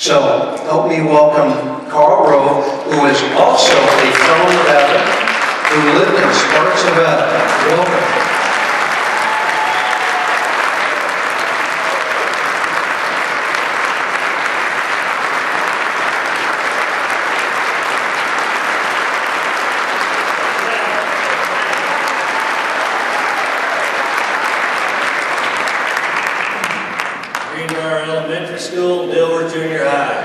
So help me welcome Carl Rowe, who is also a fellow Nevada, who lived in Sparks, Nevada. Welcome. School, Dilworth Junior High.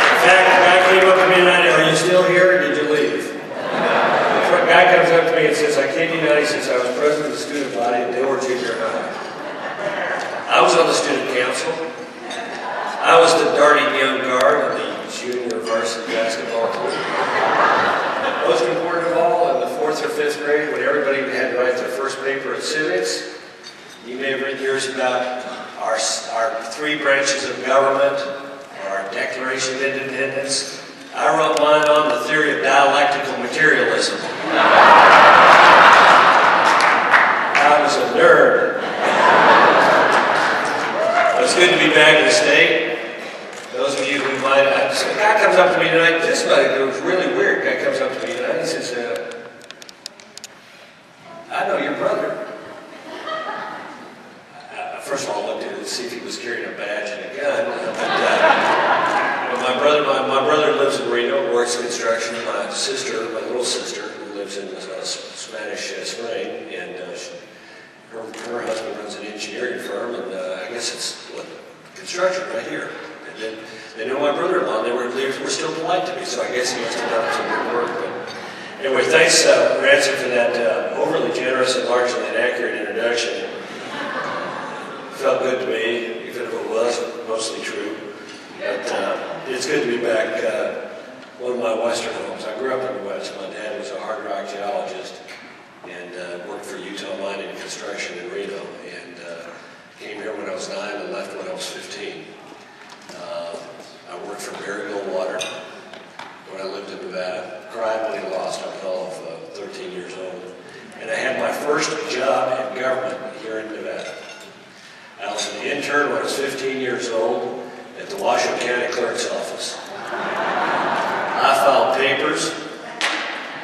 In fact, the guy came up to me tonight, are you still here or did you leave? The guy comes up to me and says, I kid you not, he says, I was president of the student body at Dilworth Junior High. I was on the student council. I was the darting young guard of the junior varsity basketball team. Most important of all, in the 4th or 5th grade, when everybody had to write their first paper at civics, you may have read yours about our 3 branches of government, our Declaration of Independence. I wrote mine on the theory of dialectical materialism. I was a nerd. It's good to be back in the state. Those of you who might, a guy comes up to me tonight, this guy was really weird. A guy comes up to me tonight, he says, I know your brother. First of all, I looked at it to see if he was carrying a badge and a gun. But my brother lives in Reno, works in construction. My sister, my little sister, who lives in Spanish Spring, and her husband runs an engineering firm, and I guess it's construction right here. And then they know my brother-in-law, and they were still polite to me, so I guess he must have done some good work. But anyway, thanks, Ransom, for that overly generous and largely inaccurate introduction. Felt good to me, even if it was mostly true. But it's good to be back. One of my western homes. I grew up in the West. My dad was a hard rock geologist and worked for Utah Mining and Construction in Reno. And came here when I was 9 and left when I was 15. I worked for Barry Goldwater when I lived in Nevada. Cried when he lost. I was all of 13 years old. And I had my first job in government here in Nevada. I was an intern when I was 15 years old at the Washoe County Clerk's office. I filed papers.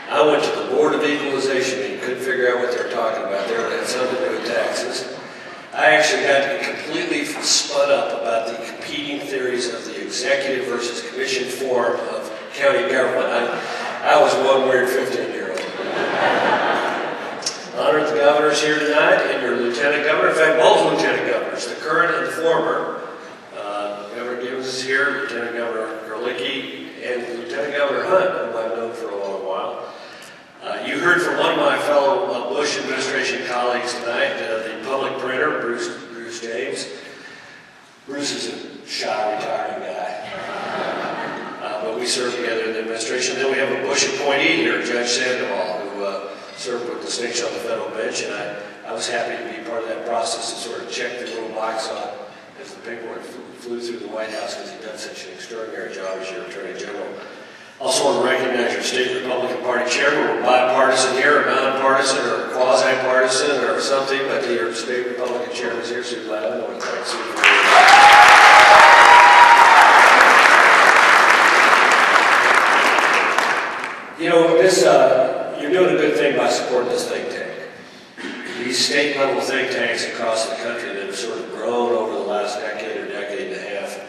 I went to the Board of Equalization and couldn't figure out what they were talking about there. It had something to do with taxes. I actually got to get completely spun up about the competing theories of the executive versus commission form of county government. I was one weird 15-year-old. Honor the governors here tonight and your lieutenant governor. In fact, both lieutenant governors, the current and the former. Governor Gibbons is here, Lieutenant Governor Gerlicki, and Lieutenant Governor Hunt, whom I've known for a long while. You heard from one of my fellow Bush administration colleagues tonight, the public printer, Bruce James. Bruce is a shy, retiring guy. But we served together in the administration. Then we have a Bush appointee here, Judge Sandoval, who served with distinction on the federal bench, and I was happy to be part of that process and sort of check the little box on as the paperwork flew through the White House because he'd done such an extraordinary job as your Attorney General. Also want to recognize your state Republican Party chairman. We're bipartisan here, or nonpartisan, or quasi-partisan, or something, but your state Republican chairman is here, Sue Glavin. I want to thank Sue for you know, this, you're doing a good thing by supporting this think tank. These state-level think tanks across the country that have sort of grown over the last decade or decade and a half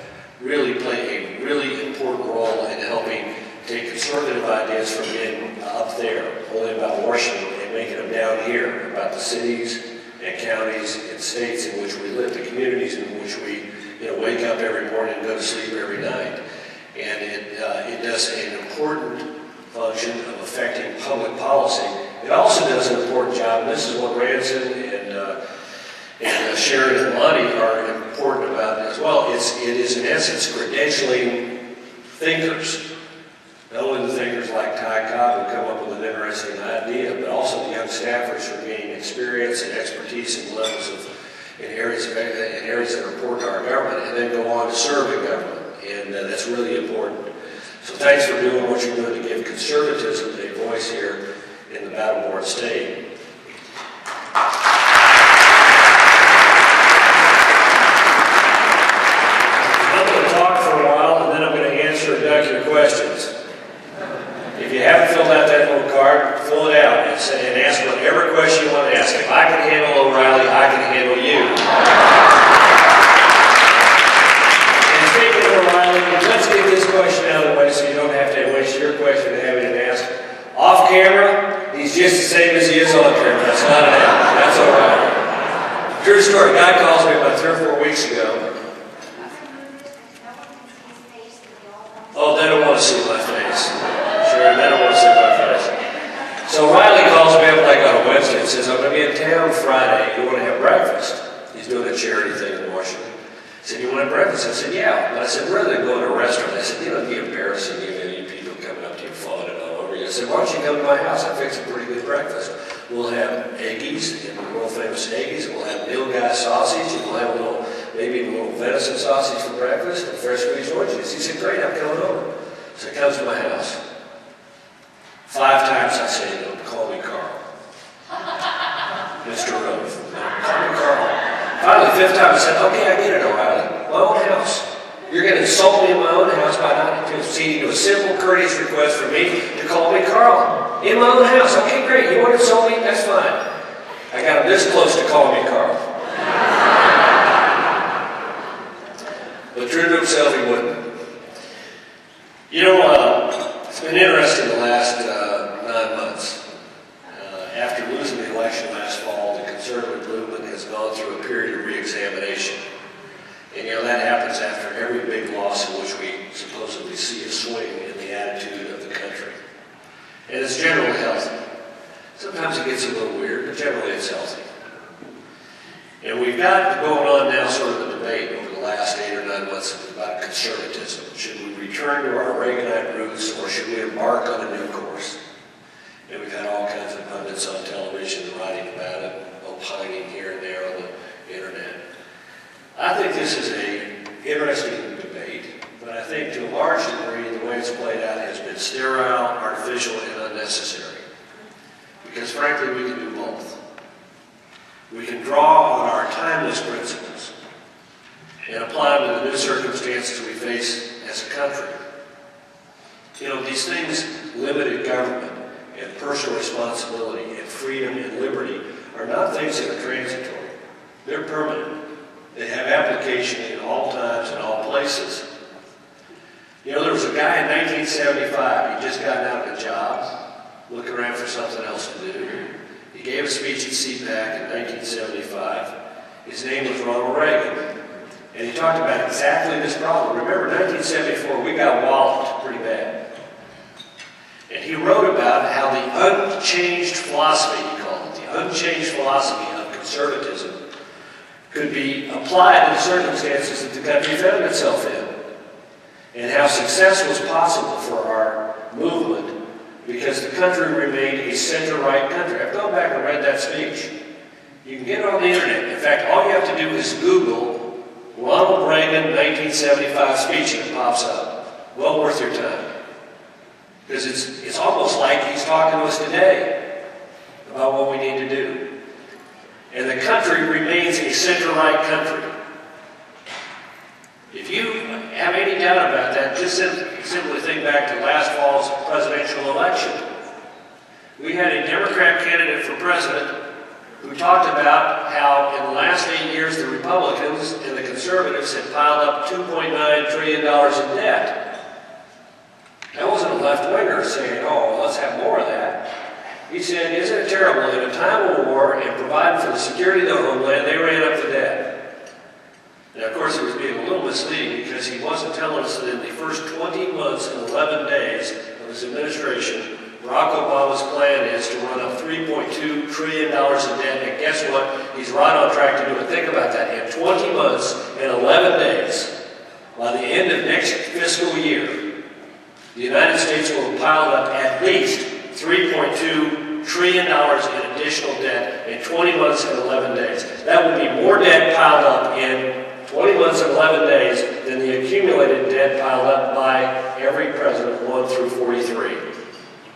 really play a really important role in helping take conservative ideas from being up there, only about Washington, and making them down here, about the cities and counties and states in which we live, the communities in which we wake up every morning and go to sleep every night. And it does an important function of affecting public policy. It also does an important job, and this is what Ransom and Sharon and Lonnie are important about as well. It is in essence credentialing thinkers. Not only the thinkers like Ty Cobb who come up with an interesting idea, but also the young staffers who are gaining experience and expertise in levels in areas that are important to our government, and then go on to serve in government. And that's really important. So thanks for doing what you're doing to give conservatism a voice here in the Battle-Born state. weeks ago. Oh, they don't want to see my face. Sure, they don't want to see my face. So Riley calls me up like on a Wednesday and says, I'm going to be in town Friday. You want to have breakfast? He's doing a charity thing in Washington. He said, you want to have breakfast? I said, yeah. But I said, rather than go to a restaurant, I said, it'd be embarrassing if any people coming up to you fawning all over you. I said, why don't you come to my house? I fix a pretty good breakfast. We'll have Eggies, and the world famous Eggies. We'll have Nilgai sausage, and we'll have maybe a little venison sausage for breakfast and fresh squeezed oranges. He said, great, I'm coming over. So he comes to my house. 5 times I say to him, call me Carl. Mr. Rove. Call me Carl. Finally, 5th time I said, okay, I get it, O'Reilly. My own house. You're going to insult me in my own house by not acceding to a simple, courteous request from me to call me Carl. In my own house. Okay, great. You want to insult me? That's fine. I got him this close to calling me Carl. But true to himself, he wouldn't. You know, it's been interesting the last 9 months. After losing the election last fall, the conservative movement has gone through a period of re-examination. And you know, that happens after every big loss in which we supposedly see a swing in the attitude of the country. And it's generally healthy. Sometimes it gets a little weird, but generally it's healthy. And we've got going on now sort of a debate over the last 8 or 9 months about conservatism. Should we return to our Reaganite roots, or should we embark on a new course? And we've had all kinds of pundits on television writing about it, opining here and there on the internet. I think this is an interesting debate, but I think to a large degree the way it's played out has been sterile, artificial, and unnecessary. Because frankly, we can do both. We can draw on our timeless principles and apply them to the new circumstances we face as a country. You know, these things, limited government and personal responsibility and freedom and liberty, are not things that are transitory. They're permanent. They have application in all times and all places. You know, there was a guy in 1975, he'd just gotten out of a job, looking around for something else to do. He gave a speech at CPAC in 1975. His name was Ronald Reagan. And he talked about exactly this problem. Remember, 1974, we got walloped pretty bad. And he wrote about how the unchanged philosophy, he called it, the unchanged philosophy of conservatism, could be applied to the circumstances that the country found itself in, and how success was possible for our movement because the country remained a center-right country. I've gone back and read that speech. You can get it on the internet. In fact, all you have to do is Google Ronald Reagan 1975 speech and it pops up. Well worth your time. Because it's almost like he's talking to us today about what we need to do. And the country remains a center-right country. If you have any doubt about that, just simply think back to last fall's presidential election. We had a Democrat candidate for president who talked about how in the last 8 years the Republicans and the conservatives had piled up $2.9 trillion in debt. That wasn't a left-winger saying, oh, let's have more of that. He said, isn't it terrible in a time of war and providing for the security of the homeland, they ran up the debt. Now, of course, he was being a little misleading because he wasn't telling us that in the first 20 months and 11 days of his administration, Barack Obama's plan is to run up $3.2 trillion in debt. And guess what? He's right on track to do it. Think about that. In 20 months and 11 days, by the end of next fiscal year, the United States will have piled up at least $3.2 trillion in additional debt in 20 months and 11 days. That would be more debt piled up in 20 months and 11 days than the accumulated debt piled up by every president 1 through 43.